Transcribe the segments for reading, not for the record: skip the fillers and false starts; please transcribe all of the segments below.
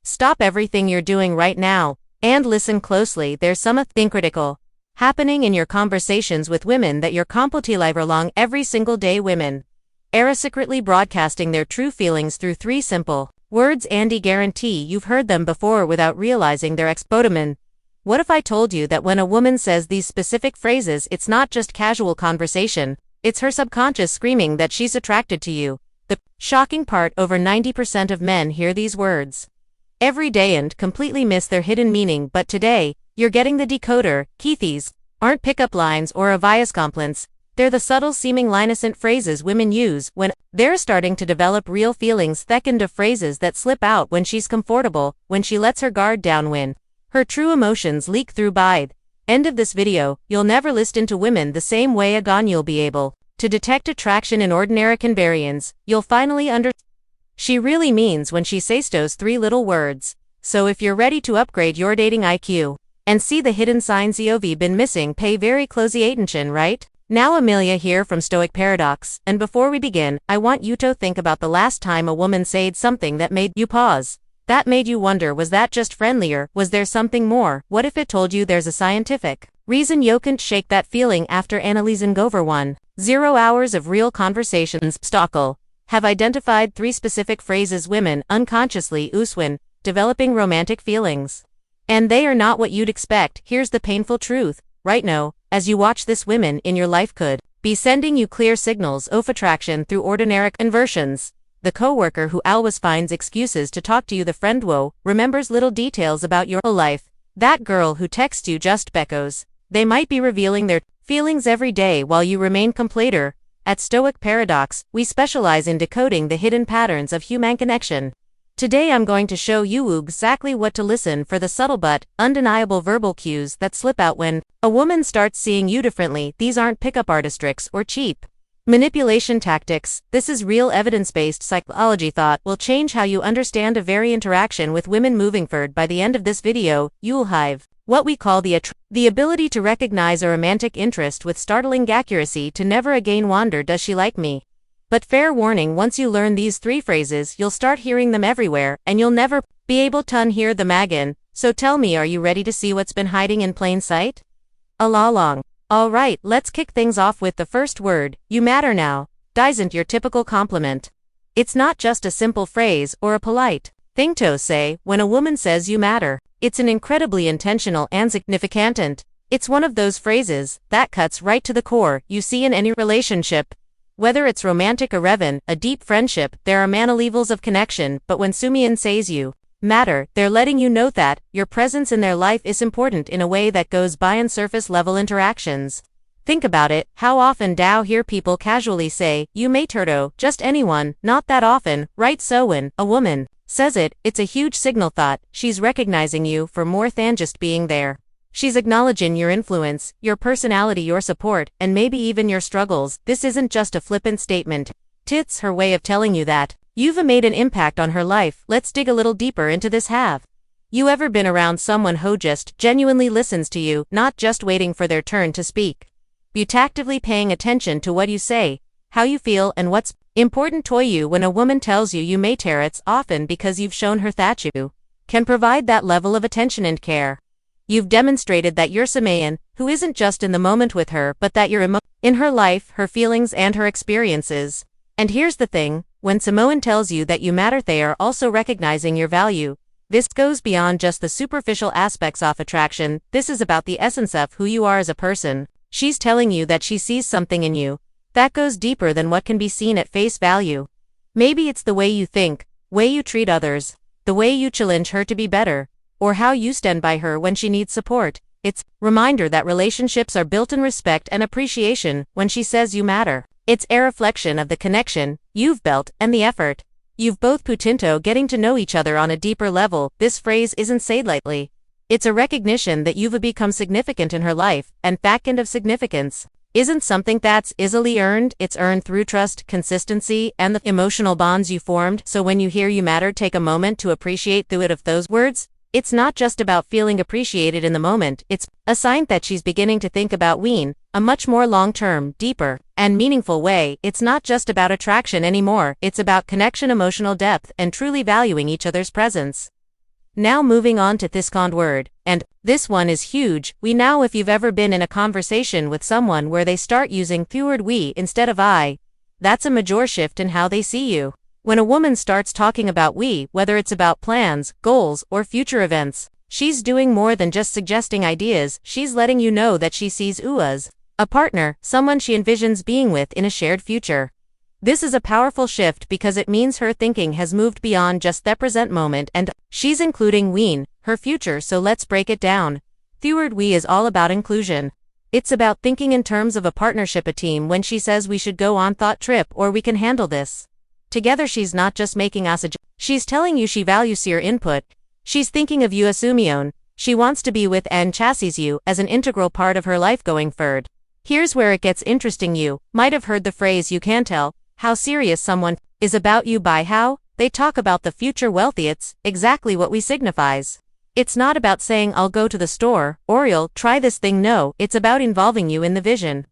Stop everything you're doing right now and listen closely. There's something critical happening in your conversations with women that you're completely live along every single day. Women are secretly broadcasting their true feelings through three simple words, and I guarantee you've heard them before without realizing their exponent. What if I told you that when a woman says these specific phrases, it's not just casual conversation, it's her subconscious screaming that she's attracted to you? The shocking part, over 90% of men hear these words every day and completely miss their hidden meaning. But today, you're getting the decoder. Keithys aren't pickup lines or obvious compliments. They're the subtle, seeming innocent phrases women use when they're starting to develop real feelings. Second of phrases that slip out when she's comfortable, when she lets her guard down, when her true emotions leak through. By the end of this video, you'll never listen to women the same way again. You'll be able to detect attraction in ordinary convenience. You'll finally understand she really means when she says those three little words. So if you're ready to upgrade your dating IQ and see the hidden signs you've been missing, pay very close attention right now. Amelia here from Stoic Paradox, and before we begin, I want you to think about the last time a woman said something that made you pause. That made you wonder, was that just friendly or was there something more? What if it told you there's a scientific reason you can't shake that feeling after analyzing over 10 hours of real conversations? Stoic have identified three specific phrases women unconsciously use when developing romantic feelings. And they are not what you'd expect. Here's the painful truth. Right now, as you watch this, women in your life could be sending you clear signals of attraction through ordinary conversations. The coworker who always finds excuses to talk to you, the friend who remembers little details about your life, that girl who texts you just because they might be revealing their feelings every day while you remain complainer. At Stoic Paradox, we specialize in decoding the hidden patterns of human connection. Today I'm going to show you exactly what to listen for, the subtle but undeniable verbal cues that slip out when a woman starts seeing you differently. These aren't pickup artistics or cheap manipulation tactics. This is real evidence-based psychology. Thought will change how you understand a very interaction with women moving forward. By the end of this video, you'll have what we call the ability to recognize a romantic interest with startling accuracy. To never again wonder, does she like me? But fair warning, once you learn these three phrases, you'll start hearing them everywhere, and you'll never be able to unhear them again. So tell me, are you ready to see what's been hiding in plain sight? Along. Alright, let's kick things off with the first word. You matter. Now, isn't your typical compliment. It's not just a simple phrase or a polite thing to say. When a woman says you matter, it's an incredibly intentional and significant. It's one of those phrases that cuts right to the core. You see, in any relationship, whether it's romantic or even a deep friendship, there are many levels of connection. But when someone says you matter, they're letting you know that your presence in their life is important in a way that goes beyond surface level interactions. Think about it. How often do you hear people casually say you matter to just anyone? Not that often, right? So when a woman says it, it's a huge signal. Thought she's recognizing you for more than just being there. She's acknowledging your influence, your personality, your support, and maybe even your struggles. This isn't just a flippant statement. It's her way of telling you that you've made an impact on her life. Let's dig a little deeper into this. Have you ever been around someone who just genuinely listens to you, not just waiting for their turn to speak? You're actively paying attention to what you say, how you feel, and what's important to you. When a woman tells you you matter, it's often because you've shown her that you can provide that level of attention and care. You've demonstrated that you're someone who isn't just in the moment with her, but that you're in her life, her feelings, and her experiences. And here's the thing, when someone tells you that you matter, they are also recognizing your value. This goes beyond just the superficial aspects of attraction. This is about the essence of who you are as a person. She's telling you that she sees something in you that goes deeper than what can be seen at face value. Maybe it's the way you think, way you treat others, the way you challenge her to be better, or how you stand by her when she needs support. It's a reminder that relationships are built in respect and appreciation. When she says you matter, it's a reflection of the connection you've built and the effort you've both put into getting to know each other on a deeper level. This phrase isn't said lightly. It's a recognition that you've become significant in her life, and that kind of significance isn't something that's easily earned. It's earned through trust, consistency, and the emotional bonds you formed. So when you hear you matter, take a moment to appreciate the weight of those words. It's not just about feeling appreciated in the moment, it's a sign that she's beginning to think about a much more long-term, deeper, and meaningful way. It's not just about attraction anymore, it's about connection, emotional depth, and truly valuing each other's presence. Now moving on to this second word, and this one is huge. We now if you've ever been in a conversation with someone where they start using the word we instead of I, that's a major shift in how they see you. When a woman starts talking about we, whether it's about plans, goals, or future events, she's doing more than just suggesting ideas, she's letting you know that she sees you as a partner, someone she envisions being with in a shared future. This is a powerful shift because it means her thinking has moved beyond just the present moment and she's including we, her future. So let's break it down. The word we is all about inclusion. It's about thinking in terms of a partnership, a team. When she says we should go on thought trip or we can handle this together, she's not just making us a she's telling you she values your input. She's thinking of you as Sumion. She wants to be with and chassis you as an integral part of her life going forward. Here's where it gets interesting. You might have heard the phrase you can tell how serious someone is about you by how they talk about the future wealthy. It's exactly what we signifies. It's not about saying I'll go to the store or you'll try this thing. No, it's about involving you in the vision.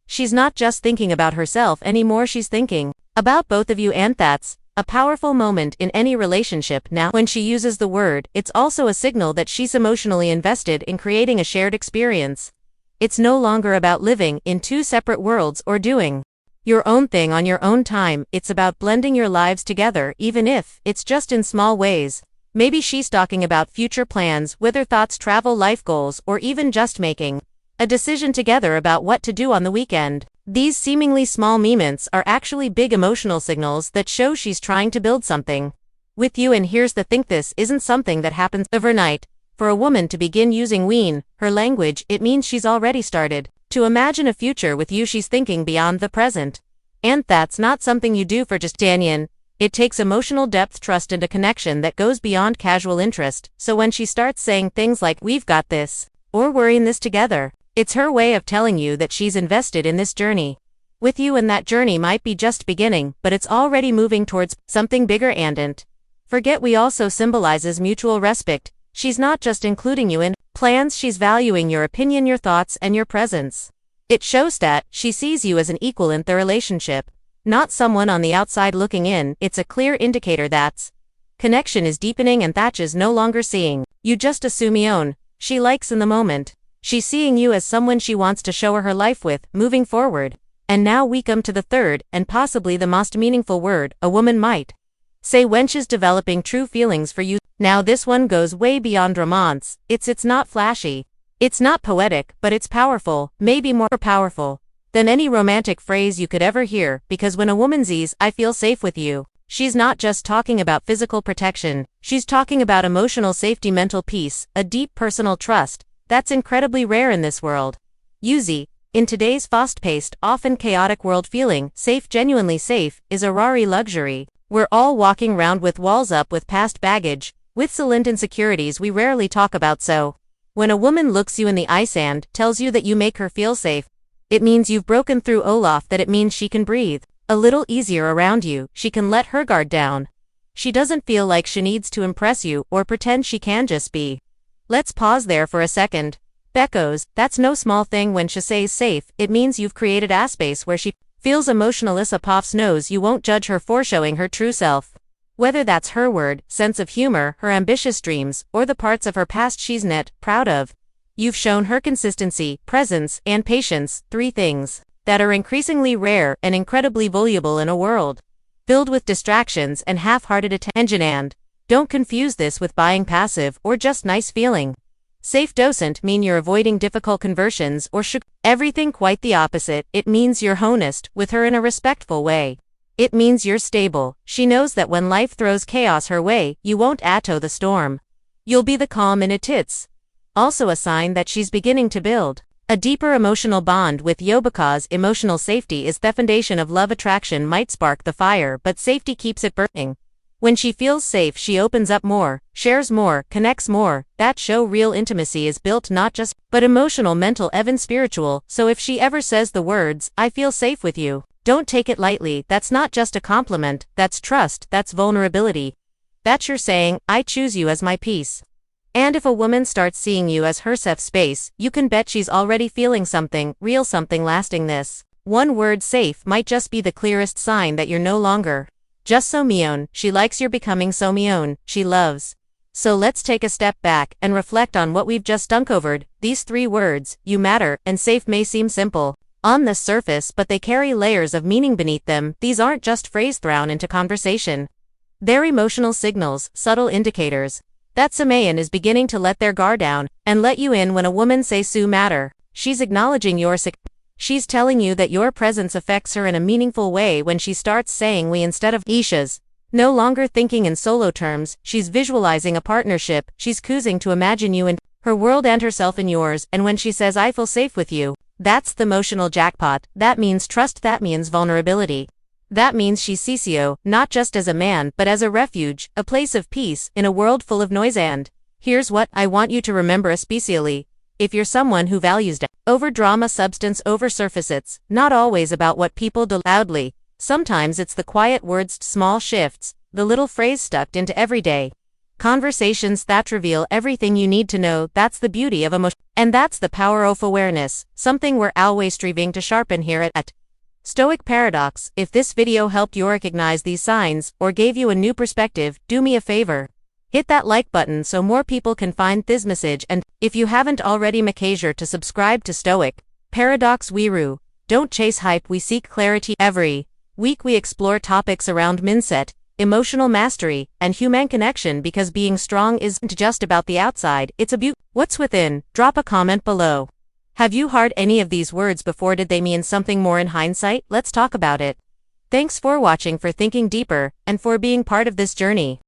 She's not just thinking about herself anymore, she's thinking about both of you, and that's a powerful moment in any relationship. Now, when she uses the word, it's also a signal that she's emotionally invested in creating a shared experience. It's no longer about living in two separate worlds or doing your own thing on your own time. It's about blending your lives together, even if it's just in small ways. Maybe she's talking about future plans, whether thoughts, travel, life goals, or even just making a decision together about what to do on the weekend. These seemingly small moments are actually big emotional signals that show she's trying to build something with you. And here's the thing, this isn't something that happens overnight. For a woman to begin using we, her language, it means she's already started to imagine a future with you. She's thinking beyond the present. And that's not something you do for just Danyan. It takes emotional depth, trust, and a connection that goes beyond casual interest. So when she starts saying things like, we've got this, or we're in this together, it's her way of telling you that she's invested in this journey with you, and that journey might be just beginning, but it's already moving towards something bigger. And forget we also symbolizes mutual respect. She's not just including you in plans, she's valuing your opinion, your thoughts, and your presence. It shows that she sees you as an equal in the relationship, not someone on the outside looking in. It's a clear indicator that connection is deepening and that is no longer seeing you just as Sumion she likes in the moment. She's seeing you as someone she wants to show her life with, moving forward. And now we come to the third, and possibly the most meaningful word a woman might say when she's developing true feelings for you. Now this one goes way beyond romance. It's not flashy. It's not poetic, but it's powerful, maybe more powerful than any romantic phrase you could ever hear, because when a woman says, I feel safe with you, she's not just talking about physical protection, she's talking about emotional safety, mental peace, a deep personal trust that's incredibly rare in this world. Uzi, in today's fast-paced, often chaotic world, feeling safe, genuinely safe, is a rare luxury. We're all walking around with walls up, with past baggage, with silent insecurities we rarely talk about. So when a woman looks you in the eyes and tells you that you make her feel safe, it means you've broken through Olaf, that it means she can breathe a little easier around you, she can let her guard down. She doesn't feel like she needs to impress you or pretend, she can just be. Let's pause there for a second. Beckos, that's no small thing. When she says safe, it means you've created a space where she feels emotional. Issa Puffs knows you won't judge her for showing her true self. Whether that's her word, sense of humor, her ambitious dreams, or the parts of her past she's not proud of. You've shown her consistency, presence, and patience, three things that are increasingly rare and incredibly valuable in a world filled with distractions and half-hearted attention. And don't confuse this with buying passive or just nice feeling. Safe doesn't mean you're avoiding difficult conversions or everything, quite the opposite. It means you're honest with her in a respectful way. It means you're stable. She knows that when life throws chaos her way, you won't atto the storm. You'll be the calm in it. It's also a sign that she's beginning to build a deeper emotional bond with you, because emotional safety is the foundation of love. Attraction might spark the fire, but safety keeps it burning. When she feels safe, she opens up more, shares more, connects more. That show real intimacy is built not just but emotional, mental, even spiritual. So if she ever says the words, I feel safe with you, don't take it lightly. That's not just a compliment, that's trust, that's vulnerability. That's your saying, I choose you as my peace. And if a woman starts seeing you as her safe space, you can bet she's already feeling something real, something lasting. This one word, safe, might just be the clearest sign that you're no longer just Somion. She likes you're becoming Somion. She loves So let's take a step back and reflect on what we've just uncovered. These three words, you matter, and safe, may seem simple on the surface, but they carry layers of meaning beneath them. These aren't just phrases thrown into conversation. They're emotional signals, subtle indicators that a man is beginning to let their guard down and let you in. When a woman says you matter, she's acknowledging your she's telling you that your presence affects her in a meaningful way. When she starts saying we instead of isha's, no longer thinking in solo terms, she's visualizing a partnership. She's choosing to imagine you in her world and herself in yours. And when she says I feel safe with you, that's the emotional jackpot. That means trust, that means vulnerability. That means she sees you, not just as a man, but as a refuge, a place of peace, in a world full of noise. And here's what I want you to remember, especially if you're someone who values over drama, substance over surface. It's not always about what people do loudly. Sometimes it's the quiet words, small shifts, the little phrase stuck into everyday conversations that reveal everything you need to know. That's the beauty of emotion. And that's the power of awareness, something we're always striving to sharpen here at Stoic Paradox. If this video helped you recognize these signs or gave you a new perspective, do me a favor. Hit that like button so more people can find this message, and if you haven't already, make sure to subscribe to Stoic Paradox. We don't chase hype, we seek clarity. Every week we explore topics around mindset, emotional mastery, and human connection, because being strong isn't just about the outside, it's about what's within. Drop a comment below. Have you heard any of these words before? Did they mean something more in hindsight? Let's talk about it. Thanks for watching, for thinking deeper, and for being part of this journey.